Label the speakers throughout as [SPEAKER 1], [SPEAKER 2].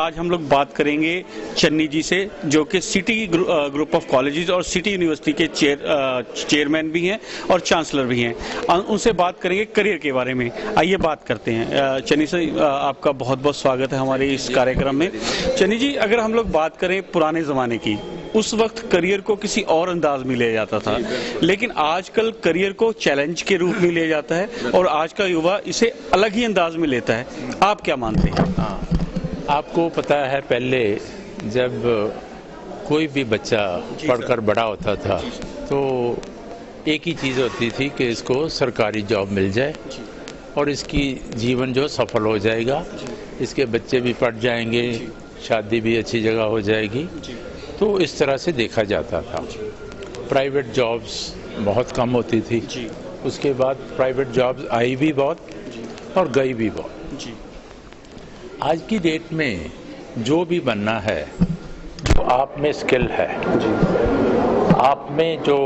[SPEAKER 1] आज हम लोग बात करेंगे चन्नी जी से, जो कि सिटी ग्रुप ऑफ कॉलेजेस और सिटी यूनिवर्सिटी के चेयरमैन भी हैं और चांसलर भी हैं। उनसे बात करेंगे करियर के बारे में। आइए बात करते हैं। चन्नी से आपका बहुत बहुत स्वागत है हमारे इस कार्यक्रम में। चन्नी जी, अगर हम लोग बात करें पुराने ज़माने की, उस वक्त करियर को किसी और अंदाज में लिया जाता था, लेकिन आजकल करियर को चैलेंज के रूप में लिया जाता है और आज का युवा इसे अलग ही अंदाज में लेता है। आप क्या मानते हैं?
[SPEAKER 2] आपको पता है, पहले जब कोई भी बच्चा पढ़कर बड़ा होता था तो एक ही चीज़ होती थी कि इसको सरकारी जॉब मिल जाए और इसकी जीवन जो सफल हो जाएगा, इसके बच्चे भी पढ़ जाएंगे, शादी भी अच्छी जगह हो जाएगी। तो इस तरह से देखा जाता था। प्राइवेट जॉब्स बहुत कम होती थी। उसके बाद प्राइवेट जॉब्स आई भी बहुत और गई भी बहुत। आज की डेट में जो भी बनना है, जो आप में स्किल है, आप में जो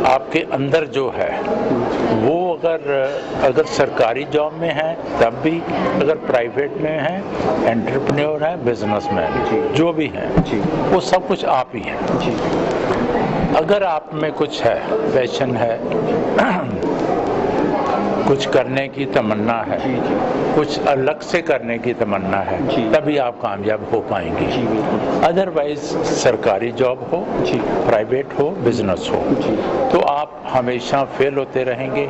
[SPEAKER 2] आपके अंदर जो है, वो अगर सरकारी जॉब में है तब भी, अगर प्राइवेट में है, एंटरप्रेन्योर है, बिजनेसमैन जो भी हैं, वो सब कुछ आप ही हैं। अगर आप में कुछ है, पैशन है, कुछ करने की तमन्ना है, कुछ अलग से करने की तमन्ना है, तभी आप कामयाब हो पाएंगे। अदरवाइज सरकारी जॉब हो, प्राइवेट हो, बिजनेस हो, तो आप हमेशा फेल होते रहेंगे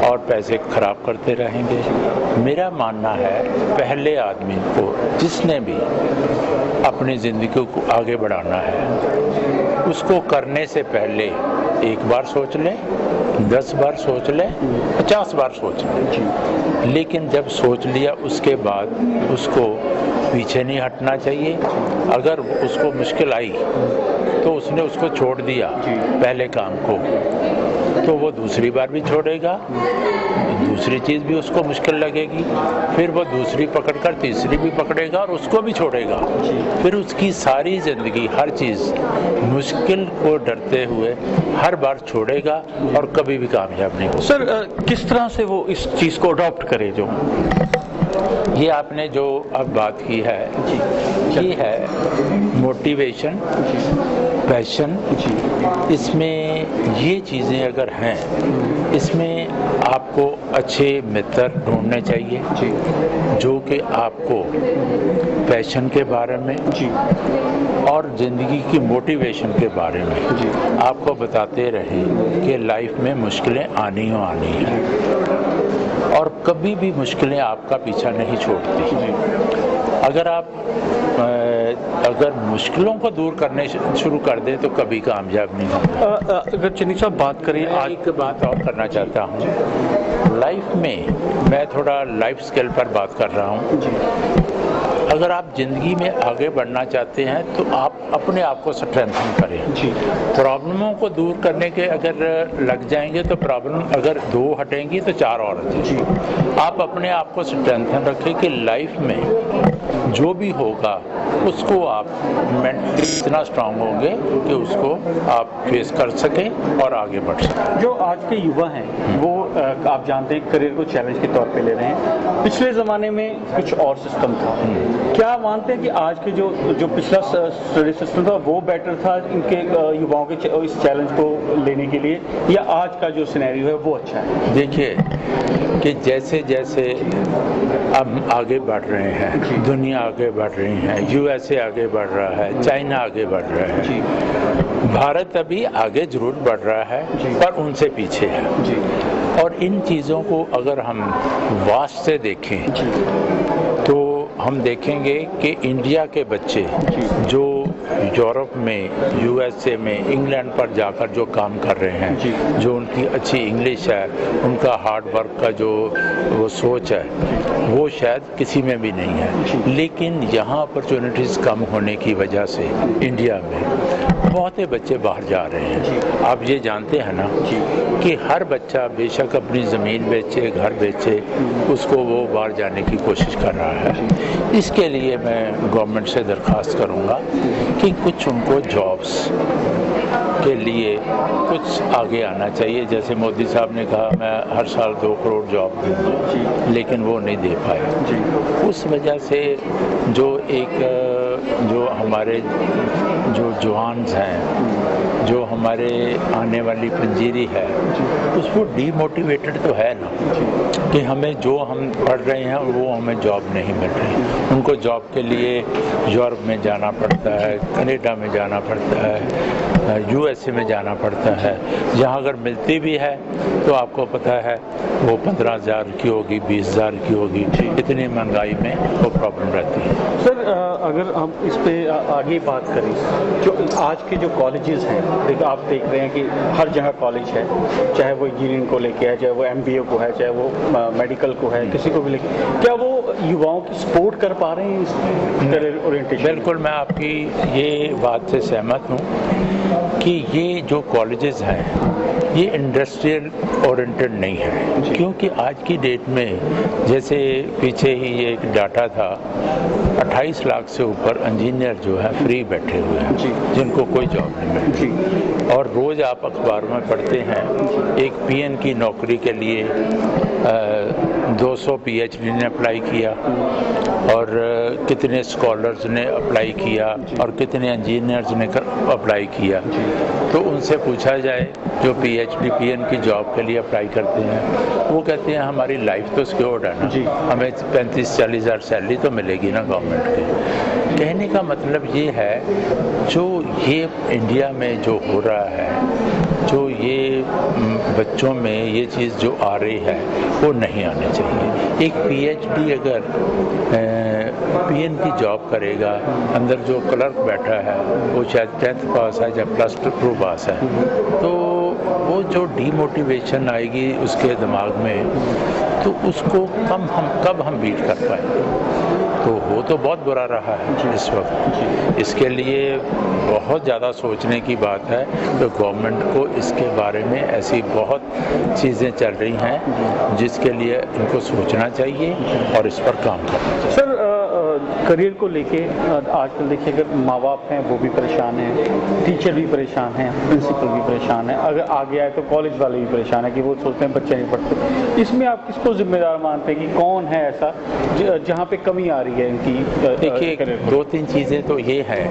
[SPEAKER 2] और पैसे खराब करते रहेंगे। मेरा मानना है, पहले आदमी को, जिसने भी अपनी ज़िंदगी को आगे बढ़ाना है, उसको करने से पहले एक बार सोच ले, 10 बार सोच ले, 50 बार सोच ले, लेकिन जब सोच लिया उसके बाद उसको पीछे नहीं हटना चाहिए। अगर उसको मुश्किल आई तो उसने उसको छोड़ दिया पहले काम को, तो वो दूसरी बार भी छोड़ेगा, दूसरी चीज़ भी उसको मुश्किल लगेगी, फिर वो दूसरी पकड़कर तीसरी भी पकड़ेगा और उसको भी छोड़ेगा। फिर उसकी सारी ज़िंदगी हर चीज़ मुश्किल को डरते हुए हर बार छोड़ेगा और कभी भी कामयाब नहीं होगा।
[SPEAKER 1] सर, किस तरह से वो इस चीज़ को अडॉप्ट करे? जो
[SPEAKER 2] ये आपने जो अब बात की है, ये है मोटिवेशन, पैशन। इसमें ये चीज़ें अगर हैं, इसमें आपको अच्छे मित्र ढूंढने चाहिए जो कि आपको पैशन के बारे में और ज़िंदगी की मोटिवेशन के बारे में आपको बताते रहें कि लाइफ में मुश्किलें आनी ही आनी हैं और कभी भी मुश्किलें आपका पीछा नहीं छोड़ती। अगर मुश्किलों को दूर करने शुरू कर दें तो कभी कामयाब नहीं होगा।
[SPEAKER 1] अगर चन्नी साहब बात करें,
[SPEAKER 2] आज एक बात और करना चाहता हूँ। लाइफ में मैं थोड़ा लाइफ स्किल पर बात कर रहा हूँ। अगर आप ज़िंदगी में आगे बढ़ना चाहते हैं तो आप अपने आप को स्ट्रेंथन करें। प्रॉब्लमों को दूर करने के अगर लग जाएंगे तो प्रॉब्लम अगर 2 हटेंगी तो 4 और हटेंगी। आप अपने आप को स्ट्रेंथन रखें कि लाइफ में जो भी होगा उसको आप मेंटली इतना स्ट्रांग होंगे कि उसको आप फेस कर सकें और आगे बढ़ सकें।
[SPEAKER 1] जो आज के युवा हैं वो आप जानते हैं करियर को चैलेंज के तौर पे ले रहे हैं। पिछले ज़माने में कुछ और सिस्टम था। क्या मानते हैं कि आज के जो पिछला स्टडी सिस्टम था वो बेटर था इनके युवाओं के इस चैलेंज को लेने के लिए, या आज का जो सिनेरियो है वो अच्छा है?
[SPEAKER 2] देखिए कि जैसे जैसे अब आगे बढ़ रहे हैं, दुनिया आगे बढ़ रही है, यूएसए आगे बढ़ रहा है, चाइना आगे बढ़ रहा है, भारत अभी आगे जरूर बढ़ रहा है पर उनसे पीछे है। और इन चीज़ों को अगर हम वास्ट से देखें तो हम देखेंगे कि इंडिया के बच्चे जो यूरोप में, यूएसए में, इंग्लैंड पर जाकर जो काम कर रहे हैं, जो उनकी अच्छी इंग्लिश है, उनका हार्ड वर्क का जो वो सोच है, वो शायद किसी में भी नहीं है। लेकिन यहाँ अपॉर्चुनिटीज़ कम होने की वजह से इंडिया में बहुत से बच्चे बाहर जा रहे हैं। आप ये जानते हैं ना कि हर बच्चा बेशक अपनी ज़मीन बेचे, घर बेचे, उसको वो बाहर जाने की कोशिश कर रहा है। इसके लिए मैं गवर्नमेंट से दरख्वास्त करूँगा कि कुछ उनको जॉब्स के लिए कुछ आगे आना चाहिए। जैसे मोदी साहब ने कहा मैं हर साल 2 करोड़ जॉब दूँगा, लेकिन वो नहीं दे पाए। उस वजह से जो हमारे जो जवान्स हैं, जो हमारे आने वाली पंजीरी है, उसको डीमोटिवेटेड तो है ना कि हमें जो हम पढ़ रहे हैं वो हमें जॉब नहीं मिल रही। उनको जॉब के लिए यूरोप में जाना पड़ता है, कनाडा में जाना पड़ता है, यूएसए में जाना पड़ता है। जहाँ अगर मिलती भी है तो आपको पता है वो 15,000 की होगी, 20,000 की होगी। इतनी महंगाई में वो प्रॉब्लम रहती है।
[SPEAKER 1] सर अगर हम इस पे आगे बात करें, जो आज के जो कॉलेजेस हैं, देखो आप देख रहे हैं कि हर जगह कॉलेज है, चाहे वो इंजीनियरिंग को लेके है, चाहे वो एमबीए को है, चाहे वो मेडिकल को है, किसी को भी लेके, क्या वो युवाओं की सपोर्ट कर पा रहे हैं इस करियर ओरिएंटेशन?
[SPEAKER 2] बिल्कुल, मैं आपकी ये बात से सहमत हूँ कि ये जो कॉलेजेस हैं ये इंडस्ट्रियल ओरिएंटेड नहीं है, क्योंकि आज की डेट में जैसे पीछे ही ये एक डाटा था, 28 लाख से ऊपर इंजीनियर जो है फ्री बैठे हुए हैं, जिनको कोई जॉब नहीं मिल रही। और रोज़ आप अखबार में पढ़ते हैं एक पीएन की नौकरी के लिए 200 पीएचडी ने अप्लाई किया और कितने स्कॉलर्स ने अप्लाई किया और कितने इंजीनियर्स ने अप्लाई किया। तो उनसे पूछा जाए जो पीएचडी पीएन की जॉब के लिए अप्लाई करते हैं, वो कहते हैं हमारी लाइफ तो सिक्योर्ड है ना, हमें 35-40 हज़ार सैलरी तो मिलेगी ना गवर्नमेंट के। कहने का मतलब ये है जो ये इंडिया में जो हो रहा है, जो ये बच्चों में ये चीज़ जो आ रही है वो नहीं आनी चाहिए। एक पीएचडी अगर पीएन की जॉब करेगा, अंदर जो क्लर्क बैठा है वो शायद 10th पास है या +2 पास है, तो वो जो डीमोटिवेशन आएगी उसके दिमाग में, तो उसको कब हम बीट कर पाएंगे। तो वो तो बहुत बुरा रहा है इस वक्त। इसके लिए बहुत ज़्यादा सोचने की बात है। तो गवर्नमेंट को इसके बारे में ऐसी बहुत चीज़ें चल रही हैं जिसके लिए इनको सोचना चाहिए और इस पर काम करना चाहिए।
[SPEAKER 1] सर करियर को लेके आजकल देखिए, अगर माँ बाप हैं वो भी परेशान हैं, टीचर भी परेशान हैं, प्रिंसिपल भी परेशान है, अगर आगे आए तो कॉलेज वाले भी परेशान है कि वो सोचते हैं बच्चे नहीं पढ़ते। इसमें आप किसको जिम्मेदार मानते हैं कि कौन है ऐसा जहाँ पे कमी आ रही है इनकी?
[SPEAKER 2] देखिए, 2-3 चीज़ें तो ये है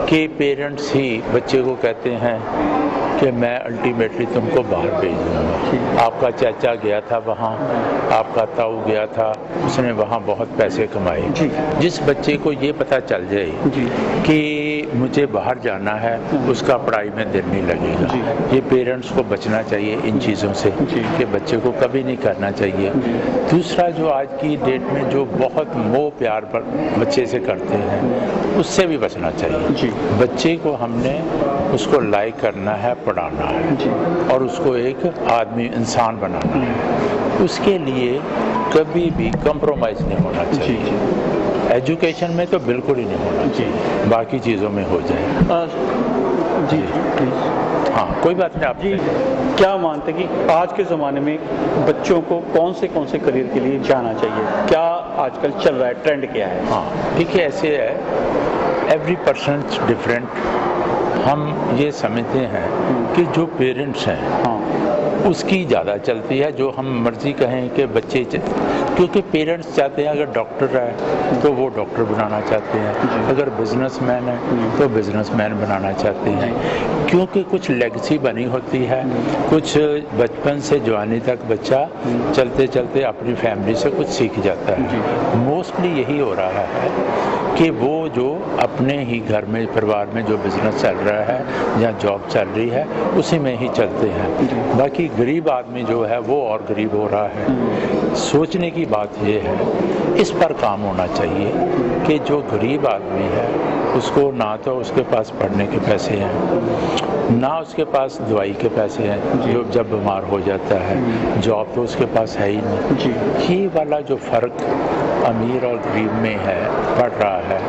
[SPEAKER 2] कि पेरेंट्स ही बच्चे को कहते हैं कि मैं अल्टीमेटली तुमको बाहर भेज दूँगा। आपका चाचा गया था वहाँ, आपका ताऊ गया था, उसने वहाँ बहुत पैसे कमाए। जिस बच्चे को ये पता चल जाए कि मुझे बाहर जाना है, उसका पढ़ाई में दिल नहीं लगेगा। ये पेरेंट्स को बचना चाहिए इन चीज़ों से कि बच्चे को कभी नहीं करना चाहिए। दूसरा, जो आज की डेट में जो बहुत मोह प्यार पर बच्चे से करते हैं, उससे भी बचना चाहिए। बच्चे को हमने उसको लाइक करना है, पढ़ाना है और उसको एक आदमी इंसान बनाना है। उसके लिए कभी भी कंप्रोमाइज़ नहीं होना चाहिए। एजुकेशन में तो बिल्कुल ही नहीं होना चाहिए, बाकी चीज़ों में हो जाए।
[SPEAKER 1] जी प्लीज़।
[SPEAKER 2] हाँ, कोई बात नहीं। आप
[SPEAKER 1] जी क्या मानते हैं कि आज के ज़माने में बच्चों को कौन से करियर के लिए जाना चाहिए? क्या आजकल चल रहा है, ट्रेंड क्या है?
[SPEAKER 2] हाँ, देखिए ऐसे है, एवरी पर्सन डिफरेंट। हम ये समझते हैं कि जो पेरेंट्स हैं उसकी ज़्यादा चलती है, जो हम मर्जी कहें कि बच्चे, क्योंकि पेरेंट्स चाहते हैं अगर डॉक्टर है तो वो डॉक्टर बनाना चाहते हैं, अगर बिजनेसमैन है तो बिजनेसमैन बनाना चाहते हैं, क्योंकि कुछ लेगेसी बनी होती है। कुछ बचपन से जवानी तक बच्चा चलते चलते अपनी फैमिली से कुछ सीख जाता है। मोस्टली यही हो रहा है कि वो जो अपने ही घर में, परिवार में जो बिजनेस चल रहा है या जॉब चल रही है उसी में ही चलते हैं। बाकी गरीब आदमी जो है वो और गरीब हो रहा है। सोचने की बात ये है, इस पर काम होना चाहिए कि जो गरीब आदमी है उसको ना तो उसके पास पढ़ने के पैसे हैं, ना उसके पास दवाई के पैसे हैं, जो जब बीमार हो जाता है, जॉब तो उसके पास है ही नहीं। ये वाला जो फ़र्क अमीर और गरीब में है, पड़ रहा है,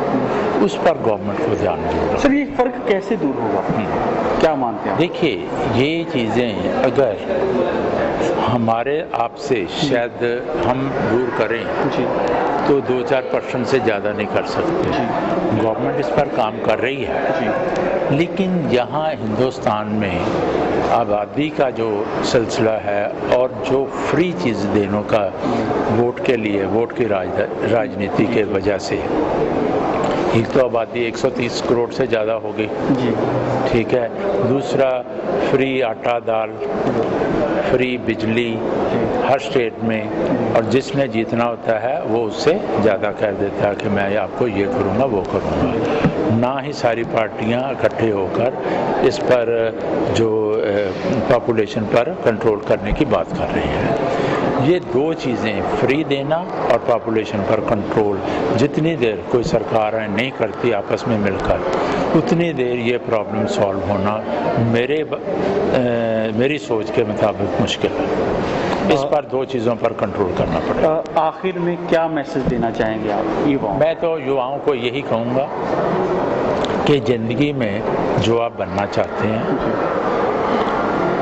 [SPEAKER 2] उस पर गवर्नमेंट को ध्यान देना।
[SPEAKER 1] सर ये फ़र्क कैसे दूर होगा, क्या मानते हैं?
[SPEAKER 2] देखिए, ये चीज़ें अगर हमारे आपसे शायद हम दूर करें तो 2-4% से ज़्यादा नहीं कर सकते। गवर्नमेंट इस पर काम कर रही है, लेकिन यहाँ हिंदुस्तान में आबादी का जो सिलसिला है और जो फ्री चीज़ देने का वोट के लिए, वोट की राजनीति के वजह से, एक तो आबादी 130 करोड़ से ज़्यादा हो गई, ठीक है। दूसरा फ्री आटा दाल, फ्री बिजली हर स्टेट में, और जिसने जीतना होता है वो उससे ज़्यादा कह देता है कि मैं आपको ये करूँगा वो करूँगा। ना ही सारी पार्टियाँ इकट्ठे होकर इस पर जो पॉपुलेशन पर कंट्रोल करने की बात कर रही हैं। ये दो चीज़ें, फ्री देना और पॉपुलेशन पर कंट्रोल, जितनी देर कोई सरकार नहीं करती आपस में मिलकर, उतनी देर ये प्रॉब्लम सॉल्व होना मेरी सोच के मुताबिक मुश्किल है। इस पर दो चीज़ों पर कंट्रोल करना पड़ेगा।
[SPEAKER 1] आखिर में क्या मैसेज देना चाहेंगे आप युवाओं?
[SPEAKER 2] मैं तो युवाओं को यही कहूँगा कि ज़िंदगी में जो आप बनना चाहते हैं,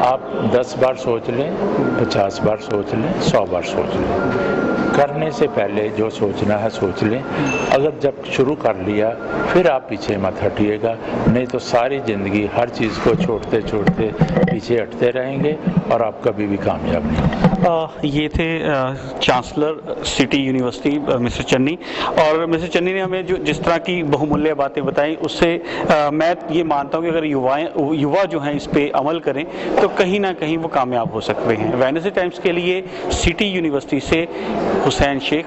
[SPEAKER 2] आप 10 बार सोच लें, 50 बार सोच लें, 100 बार सोच लें। करने से पहले जो सोचना है सोच लें। अगर जब शुरू कर लिया फिर आप पीछे मत हटिएगा, नहीं तो सारी ज़िंदगी हर चीज़ को छोड़ते छोड़ते पीछे हटते रहेंगे और आप कभी भी कामयाब नहीं।
[SPEAKER 1] ये थे chancellor city university mister Channi, और मिस्टर चन्नी ने हमें जो जिस तरह की बहुमूल्य बातें बताई, उससे मैं ये मानता हूँ कि अगर युवा जो हैं इस पे अमल करें तो कहीं ना कहीं वो कामयाब हो सकते हैं। वेडनेसडे टाइम्स के लिए सिटी यूनिवर्सिटी से हुसैन शेख।